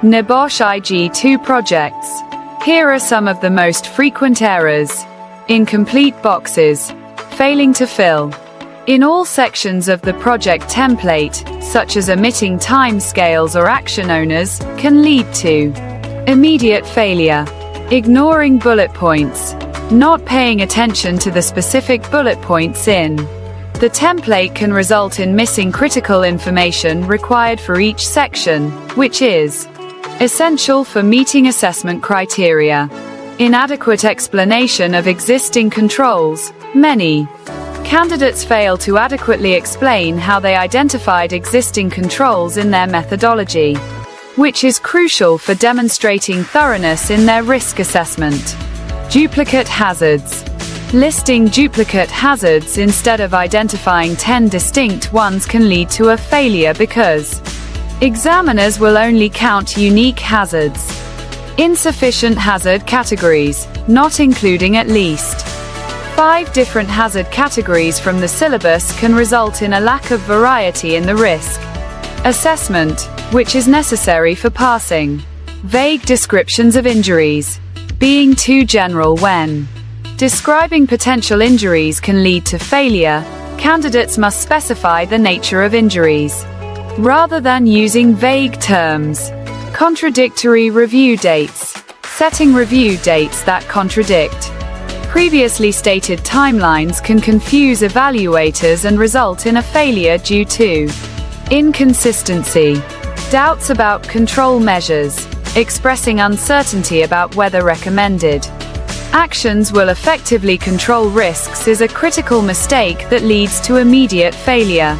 NEBOSH IG2 projects. Here are some of the most frequent errors. Incomplete boxes. Failing to fill. In all sections of the project template, such as omitting timescales or action owners, can lead to immediate failure. Ignoring bullet points. Not paying attention to the specific bullet points in the template can result in missing critical information required for each section, which is essential for meeting assessment criteria. Inadequate explanation of existing controls. Many candidates fail to adequately explain how they identified existing controls in their methodology, which is crucial for demonstrating thoroughness in their risk assessment. Duplicate hazards. Listing duplicate hazards instead of identifying 10 distinct ones can lead to a failure because examiners will only count unique hazards. Insufficient hazard categories, not including at least 5 different hazard categories from the syllabus can result in a lack of variety in the risk assessment, which is necessary for passing. Vague descriptions of injuries. Being too general when describing potential injuries can lead to failure. Candidates must specify the nature of injuries, rather than using vague terms. Contradictory review dates. Setting review dates that contradict previously stated timelines can confuse evaluators and result in a failure due to inconsistency. Doubts about control measures. Expressing uncertainty about whether recommended actions will effectively control risks is a critical mistake that leads to immediate failure.